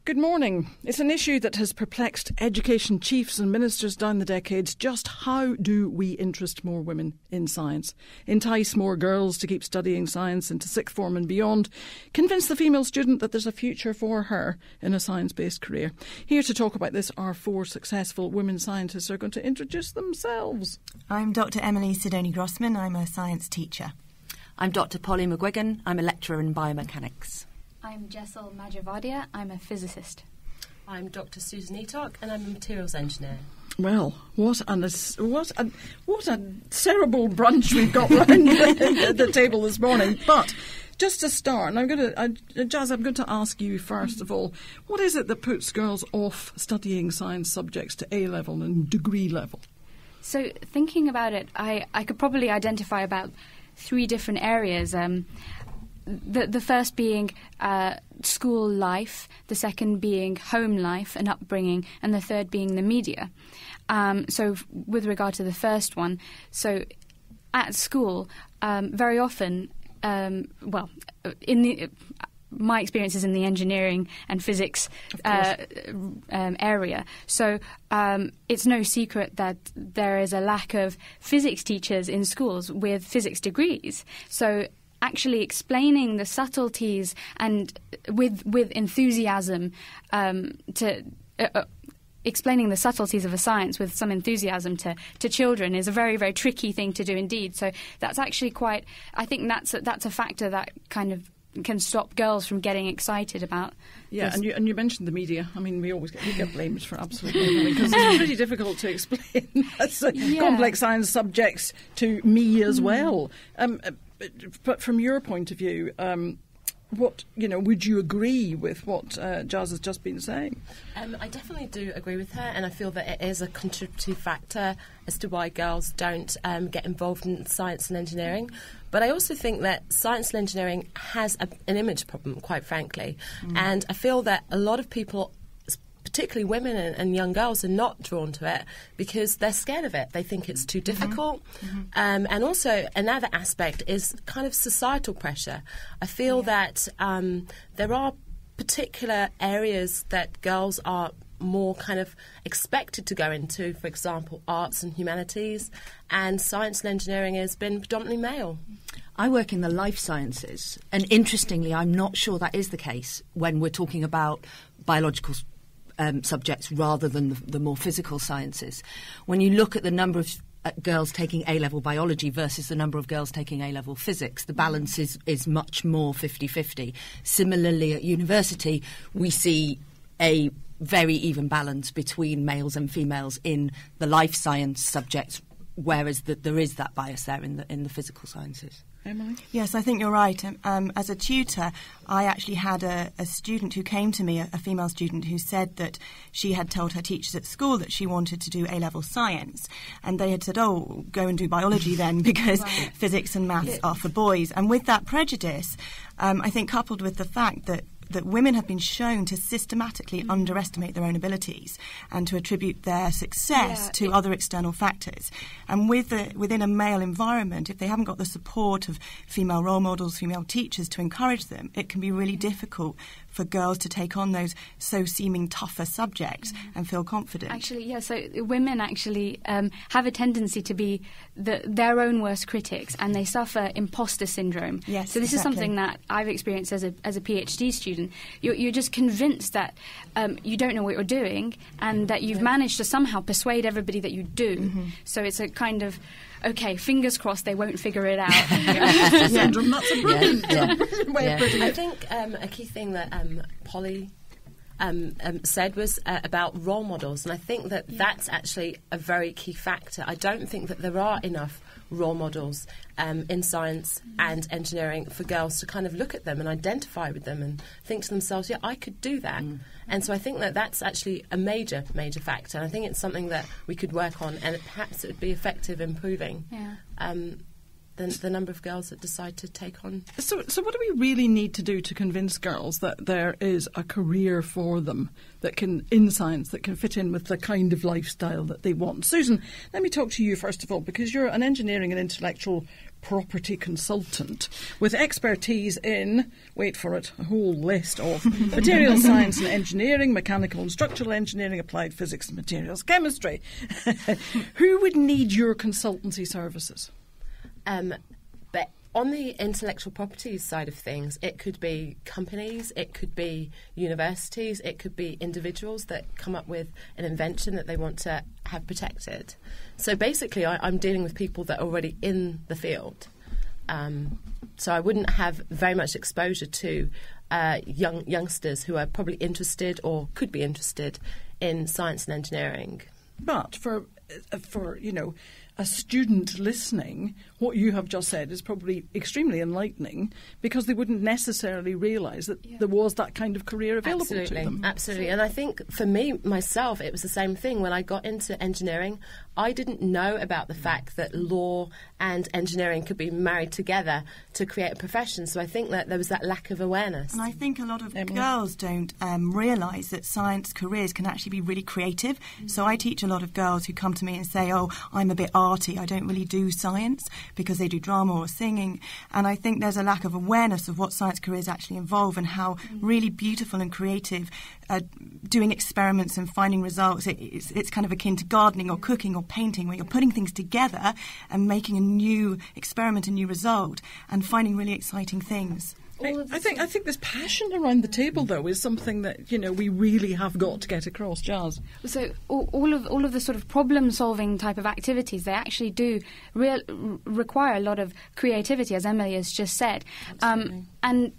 Good morning. It's an issue that has perplexed education chiefs and ministers down the decades. Just how do we interest more women in science? Entice more girls to keep studying science into sixth form and beyond? Convince the female student that there's a future for her in a science-based career? Here to talk about this are four successful women scientists who are going to introduce themselves. I'm Dr. Emily Sidonie Grossman. I'm a science teacher. I'm Dr. Polly Mcguigan. I'm a lecturer in biomechanics. I'm Jassel, Majevadia. I'm a physicist. I'm Dr. Susan Etok, and I'm a materials engineer. Well, what a cerebral brunch we've got round the table this morning. But just to start, and Jazz, I'm going to ask you first of all, what is it that puts girls off studying science subjects to A-level and degree level? So thinking about it, I could probably identify about three different areas. The first being school life, the second being home life and upbringing, and the third being the media. So with regard to the first one, so at school, very often, my experience is in the engineering and physics area. So it's no secret that there is a lack of physics teachers in schools with physics degrees. So actually explaining the subtleties and with enthusiasm explaining the subtleties of a science with some enthusiasm to children is a very, very tricky thing to do indeed. So that's actually I think that's a factor that kind of can stop girls from getting excited about. Yeah, and you mentioned the media. I mean, we get blamed for absolutely everything because it's pretty difficult to explain complex science subjects to me as well. But from your point of view, would you agree with what Jazz has just been saying? I definitely do agree with her, and I feel that it is a contributing factor as to why girls don't get involved in science and engineering. But I also think that science and engineering has an image problem, quite frankly. And I feel that a lot of people, particularly women and young girls, are not drawn to it because they're scared of it. They think it's too difficult. And also another aspect is kind of societal pressure. I feel that there are particular areas that girls are more kind of expected to go into, for example, arts and humanities, and science and engineering has been predominantly male. I work in the life sciences, and interestingly, I'm not sure that is the case when we're talking about biological subjects rather than the more physical sciences. When you look at the number of girls taking A-level biology versus the number of girls taking A-level physics, the balance is much more 50-50. Similarly, at university, we see a very even balance between males and females in the life science subjects, whereas there is that bias there in the physical sciences. Emily? Yes, I think you're right. As a tutor, I actually had a student who came to me, a female student, who said that she had told her teachers at school that she wanted to do A-level science. And they had said, oh, go and do biology then, because physics and maths are for boys. And with that prejudice, I think coupled with the fact that women have been shown to systematically underestimate their own abilities and to attribute their success to other external factors. And within a male environment, if they haven't got the support of female role models, female teachers to encourage them, it can be really difficult for girls to take on those seeming tougher subjects and feel confident. Actually, so women actually have a tendency to be their own worst critics, and they suffer imposter syndrome. Yes, so this is something that I've experienced as a PhD student. You're just convinced that you don't know what you're doing, and that you've managed to somehow persuade everybody that you do. So it's a kind of, okay, fingers crossed they won't figure it out. Syndrome, that's a brilliant way of putting it. I think a key thing that Polly said was about role models, and I think that that's actually a very key factor. I don't think that there are enough role models in science and engineering for girls to kind of look at them and identify with them and think to themselves, yeah, I could do that. And so I think that that's actually a major, major factor. And I think it's something that we could work on, and perhaps it would be effective in improving the number of girls that decide to take on. So what do we really need to do to convince girls that there is a career for them in science that can fit in with the kind of lifestyle that they want? Susan, let me talk to you first of all, because you're an engineering and intellectual property consultant with expertise in, wait for it, a whole list of materials science and engineering, mechanical and structural engineering, applied physics and materials chemistry. Who would need your consultancy services? But on the intellectual property side of things, it could be companies, it could be universities, it could be individuals that come up with an invention that they want to have protected. So basically, I'm dealing with people that are already in the field. So I wouldn't have very much exposure to youngsters who are probably interested or could be interested in science and engineering. But for a student listening, what you have just said is probably extremely enlightening, because they wouldn't necessarily realise that there was that kind of career available to them. Absolutely. And I think for me, myself, it was the same thing. When I got into engineering, I didn't know about the fact that law and engineering could be married together to create a profession. So I think that there was that lack of awareness. And I think a lot of girls don't realise that science careers can actually be really creative. So I teach a lot of girls who come to me and say, oh, I'm a bit arty, I don't really do science, because they do drama or singing. And I think there's a lack of awareness of what science careers actually involve and how really beautiful and creative doing experiments and finding results. It's kind of akin to gardening or cooking or painting, where you're putting things together and making a new experiment, a new result, and finding really exciting things. I think this passion around the table, though, is something that we really have got to get across, Jazz. So all of the sort of problem-solving type of activities, they actually do require a lot of creativity, as Emily has just said. And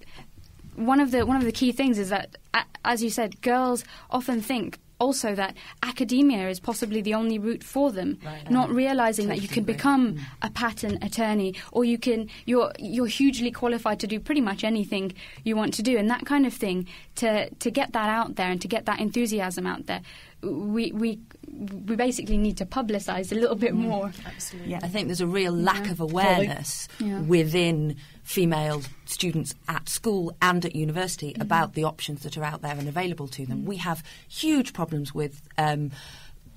one of the key things is that, as you said, girls often think also that academia is possibly the only route for them, not realising that you can become a patent attorney, or you're hugely qualified to do pretty much anything you want to do, and that kind of thing. To get that out there and to get that enthusiasm out there, we basically need to publicise a little bit more. Absolutely. I think there's a real lack of awareness within female students at school and at university about the options that are out there and available to them. We have huge problems with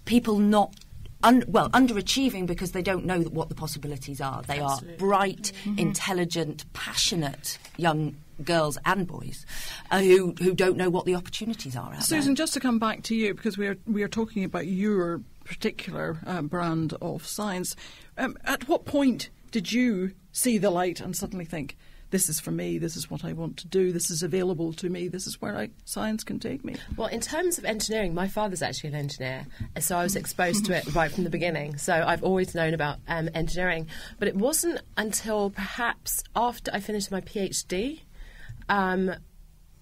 people not underachieving because they don't know what the possibilities are. They are bright, intelligent, passionate young girls and boys who don't know what the opportunities are out there. Susan, just to come back to you, because we are talking about your particular brand of science. At what point did you see the light and suddenly think, this is for me, this is what I want to do, this is available to me, this is where science can take me? Well, in terms of engineering, my father's actually an engineer, so I was exposed to it right from the beginning. So I've always known about engineering. But it wasn't until perhaps after I finished my PhD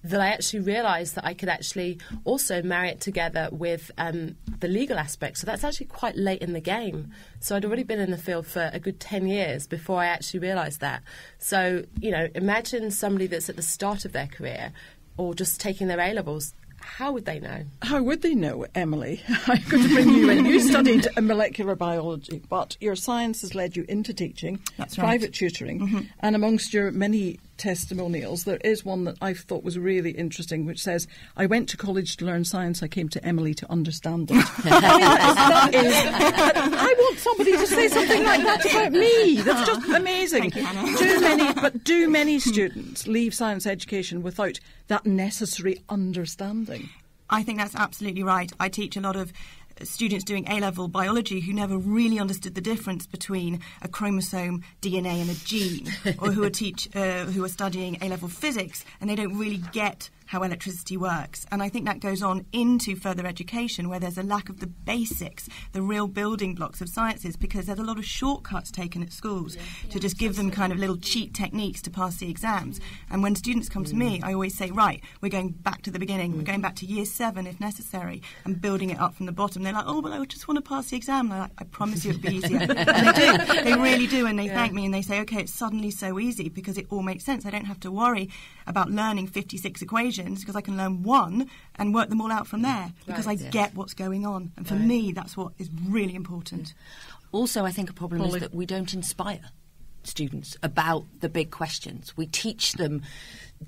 that I actually realised that I could actually also marry it together with the legal aspect. So that's actually quite late in the game. So I'd already been in the field for a good 10 years before I actually realised that. So, imagine somebody that's at the start of their career or just taking their A-levels. How would they know? How would they know, Emily? I'm going to bring you in. You studied molecular biology, but your science has led you into teaching, private tutoring, and amongst your many testimonials, there is one that I thought was really interesting, which says, I went to college to learn science, I came to Emily to understand it. I want somebody to say something like that about me. That's just amazing. Do many students leave science education without that necessary understanding? I think that's absolutely right. I teach a lot of students doing A-level biology who never really understood the difference between a chromosome, DNA and a gene, or who are studying A-level physics and they don't really get how electricity works. And I think that goes on into further education, where there's a lack of the basics, the real building blocks of sciences, because there's a lot of shortcuts taken at schools to just give them kind of little cheat techniques to pass the exams. And when students come to me, I always say, right, we're going back to the beginning. We're going back to year 7 if necessary, and building it up from the bottom. They're like, oh, but I just want to pass the exam. And I'm like, I promise you it'll be easier. And they do. They really do. And they thank me and they say, okay, it's suddenly so easy because it all makes sense. I don't have to worry about learning 56 equations because I can learn one and work them all out from there because I get what's going on. And for me, that's what is really important. Also, I think a problem is that we don't inspire. students about the big questions. We teach them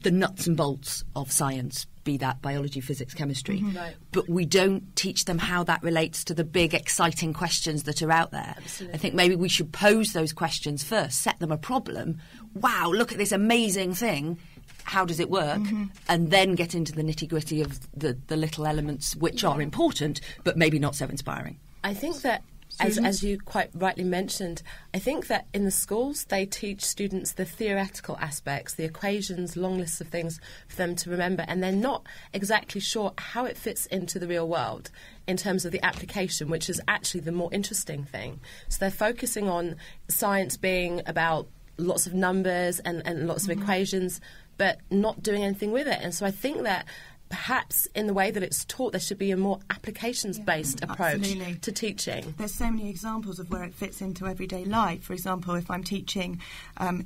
the nuts and bolts of science, be that biology, physics, chemistry, Right. but we don't teach them how that relates to the big, exciting questions that are out there. Absolutely. I think maybe we should pose those questions first, set them a problem. Wow, look at this amazing thing. How does it work? And then get into the nitty-gritty of the little elements which are important, but maybe not so inspiring. I think that, as you quite rightly mentioned, I think that in the schools they teach students the theoretical aspects, the equations, long lists of things for them to remember, and they're not exactly sure how it fits into the real world in terms of the application, which is actually the more interesting thing. So they're focusing on science being about lots of numbers and lots of equations, but not doing anything with it. And so I think that perhaps in the way that it's taught, there should be a more applications-based approach Absolutely. to teaching. There's so many examples of where it fits into everyday life. For example, if I'm teaching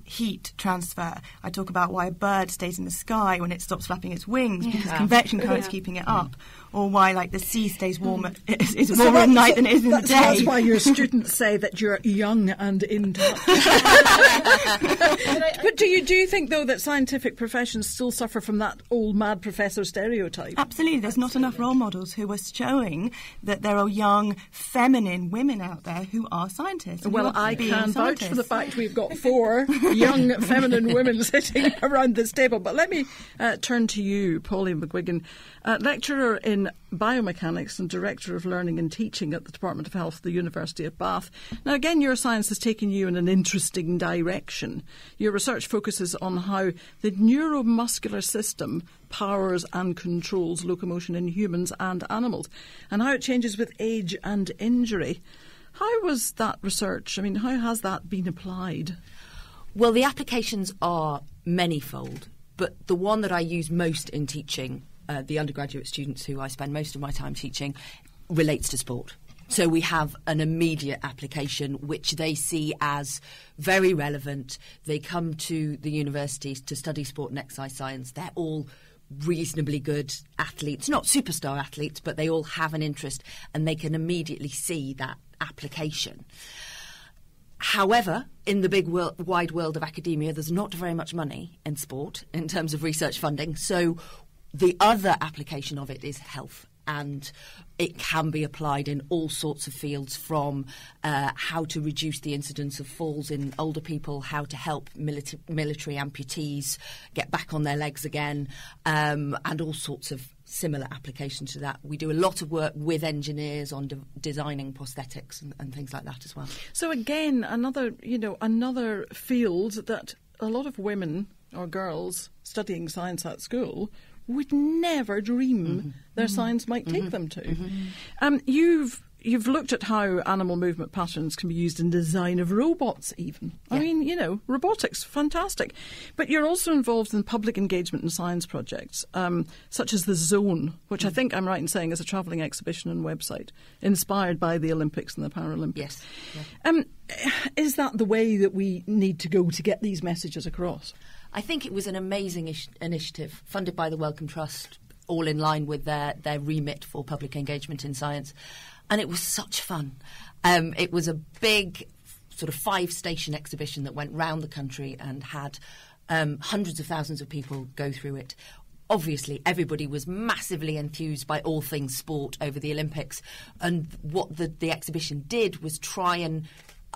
heat transfer, I talk about why a bird stays in the sky when it stops flapping its wings because convection current's keeping it up, or why the sea stays warmer is warmer at night than it is in the day. That's why your students say that you're young and in touch. But do you think though that scientific professions still suffer from that old mad professor stereotype? Absolutely. There's not enough role models who are showing that there are young, feminine women out there who are scientists. and Well, who are I being can vouch for the scientists. fact we've got 4 young feminine women sitting around this table. But let me turn to you, Polly Mcguigan, lecturer in biomechanics and director of learning and teaching at the Department of Health at the University of Bath. Now, again, your science has taken you in an interesting direction. Your research focuses on how the neuromuscular system powers and controls locomotion in humans and animals, and how it changes with age and injury. How was that research? I mean, how has that been applied? Well, the applications are manifold, but the one that I use most in teaching the undergraduate students who I spend most of my time teaching relates to sport. So we have an immediate application which they see as very relevant. They come to the universities to study sport and exercise science. They're all reasonably good athletes, not superstar athletes, but they all have an interest and they can immediately see that application. However, in the big wide world of academia, there's not very much money in sport in terms of research funding. So the other application of it is health, and it can be applied in all sorts of fields, from how to reduce the incidence of falls in older people, how to help military amputees get back on their legs again, and all sorts of similar applications to that. We do a lot of work with engineers on designing prosthetics and things like that as well. So again, another field that a lot of women or girls studying science at school would never dream their science might take them to. You've looked at how animal movement patterns can be used in design of robots even. Yeah. I mean, robotics, fantastic. But you're also involved in public engagement in science projects, such as The Zone, which I think I'm right in saying is a travelling exhibition and website inspired by the Olympics and the Paralympics. Yes. Yeah. Is that the way that we need to go to get these messages across? I think it was an amazing initiative funded by the Wellcome Trust, all in line with their remit for public engagement in science. And it was such fun. It was a big sort of 5-station exhibition that went round the country and had hundreds of thousands of people go through it. Obviously, everybody was massively enthused by all things sport over the Olympics. And what the exhibition did was try and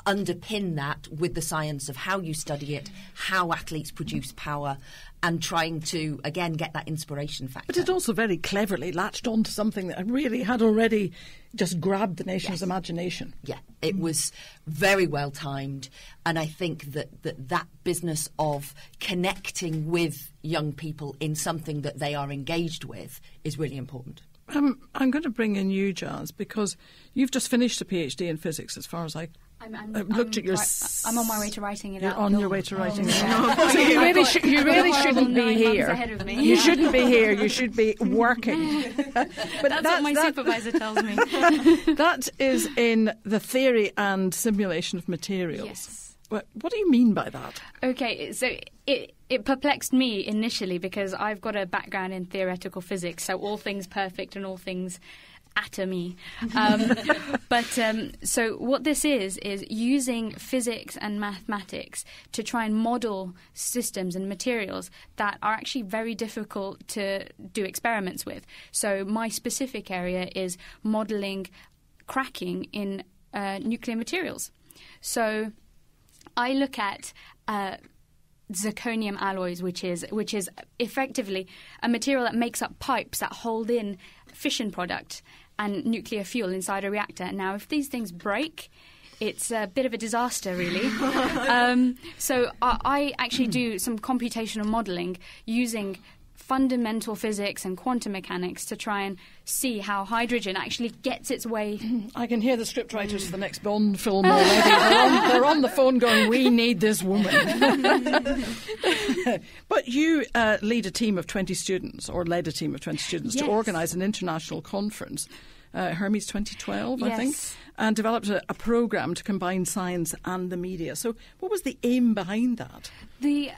underpin that with the science of how you study it, how athletes produce power, and trying to, again, get that inspiration factor. But it also very cleverly latched on to something that really had already just grabbed the nation's imagination. Yeah, it was very well timed, and I think that business of connecting with young people in something that they are engaged with is really important. I'm going to bring in you, Jazz, because you've just finished a PhD in physics, as far as I've looked at your... I'm on my way to writing it You're out. on your way to writing it yeah. out. So you really shouldn't be 9 here. months ahead of me. You shouldn't be here. You should be working. But that's what my supervisor tells me. That is in the theory and simulation of materials. Yes. What do you mean by that? Okay, so it perplexed me initially because I've got a background in theoretical physics, so all things perfect and all things atomy. So what this is using physics and mathematics to try and model systems and materials that are actually very difficult to do experiments with. So my specific area is modeling cracking in nuclear materials. So I look at zirconium alloys, which is effectively a material that makes up pipes that hold in fission product and nuclear fuel inside a reactor. Now, if these things break, it's a bit of a disaster, really. So I actually do some computational modelling using fundamental physics and quantum mechanics to try and see how hydrogen actually gets its way. I can hear the scriptwriters for the next Bond film already. They're on the phone going, we need this woman. But you lead a team of 20 students, or led a team of 20 students, yes, to organise an international conference, Hermes 2012, yes, I think, and developed a programme to combine science and the media. So what was the aim behind that? The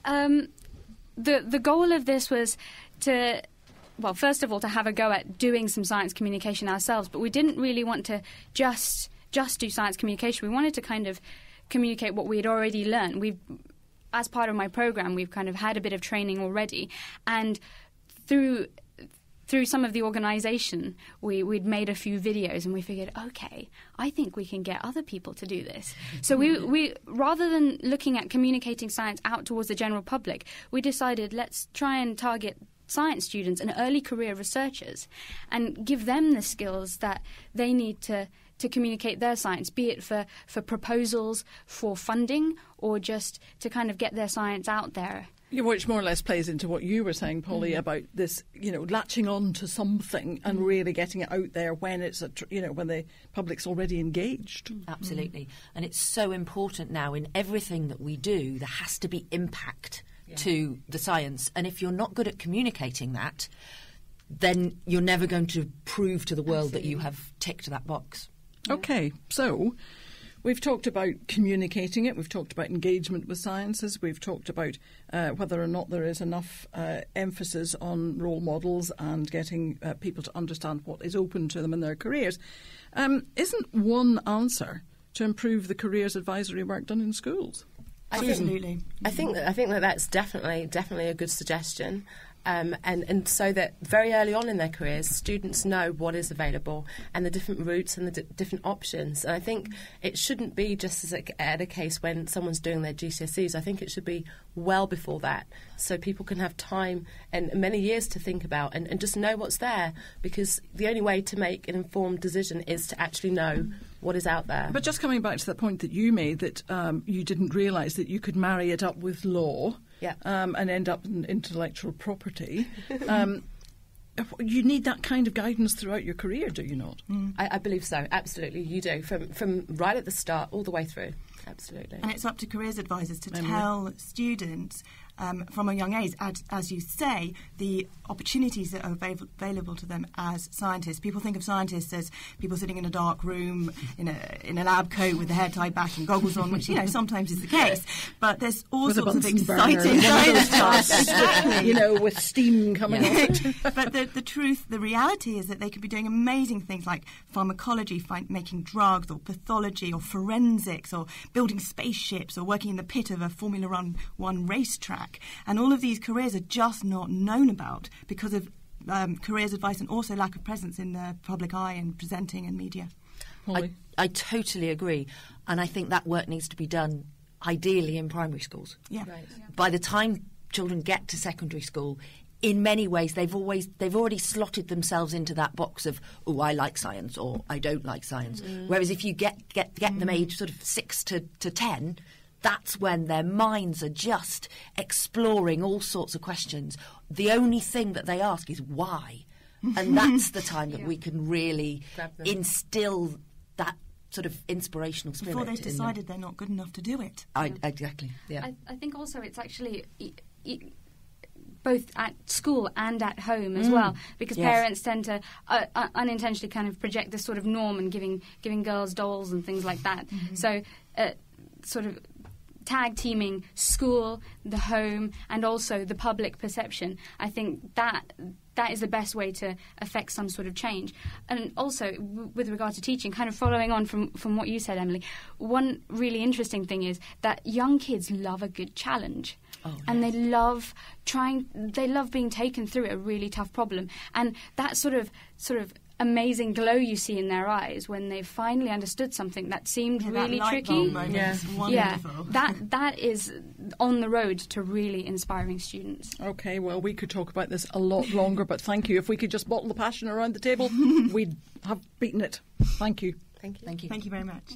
goal of this was to, well, first of all, to have a go at doing some science communication ourselves, but we didn't really want to just do science communication. We wanted to kind of communicate what we had already learned. As part of my program, we've kind of had a bit of training already, and through some of the organisation, we'd made a few videos, and we figured, okay, I think we can get other people to do this. So we rather than looking at communicating science out towards the general public, we decided let's try and target science students and early career researchers and give them the skills that they need to communicate their science, be it for proposals, for funding, or just to kind of get their science out there. Yeah, which more or less plays into what you were saying, Polly, about this, latching on to something and really getting it out there when it's when the public's already engaged. Absolutely. And it's so important now in everything that we do, there has to be impact to the science. And if you're not good at communicating that, then you're never going to prove to the world that you have ticked that box. Okay, so we've talked about communicating it, we've talked about engagement with sciences, we've talked about whether or not there is enough emphasis on role models and getting people to understand what is open to them in their careers. Isn't one answer to improve the careers advisory work done in schools? Absolutely. I think that that's definitely a good suggestion. And so that very early on in their careers, students know what is available and the different routes and the different options. And I think it shouldn't be just as at a case when someone's doing their GCSEs. I think it should be well before that, so people can have time and many years to think about and just know what's there, because the only way to make an informed decision is to actually know what is out there. But just coming back to that point that you made, that you didn't realise that you could marry it up with law. Yeah. And end up in intellectual property. You need that kind of guidance throughout your career, do you not? I believe so, absolutely, you do, from right at the start all the way through, absolutely. And it's up to careers advisors to tell students from a young age, as you say, the opportunities that are available to them as scientists. People think of scientists as people sitting in a dark room in a lab coat with the hair tied back and goggles on, which sometimes is the case. But there's all with sorts of exciting science, with steam coming out. But the reality is that they could be doing amazing things like pharmacology, making drugs, or pathology, or forensics, or building spaceships, or working in the pit of a Formula 1 racetrack. And all of these careers are just not known about because of careers advice and also lack of presence in the public eye and presenting and media. I totally agree. And I think that work needs to be done ideally in primary schools. Yeah. Right. By the time children get to secondary school, in many ways they've already slotted themselves into that box of, oh, I like science or I don't like science. Whereas if you get them aged sort of 6 to 10, that's when their minds are just exploring all sorts of questions. The only thing that they ask is why. And that's the time that we can really instill that sort of inspirational spirit. Before they've decided they're not good enough to do it. Exactly, yeah. I think also it's actually both at school and at home as well, because parents tend to unintentionally kind of project this sort of norm and giving girls dolls and things like that. So sort of tag teaming school, the home, and also the public perception. I think that is the best way to affect some sort of change. And also, with regard to teaching, kind of following on from what you said, Emily, one really interesting thing is that young kids love a good challenge. Oh, and yes. they love being taken through a really tough problem. And that sort of amazing glow you see in their eyes when they've finally understood something that seemed really tricky. Wonderful. That is on the road to really inspiring students. Okay, well, we could talk about this a lot longer, but thank you. If we could just bottle the passion around the table, we'd have beaten it. Thank you. Thank you. Thank you. Thank you very much.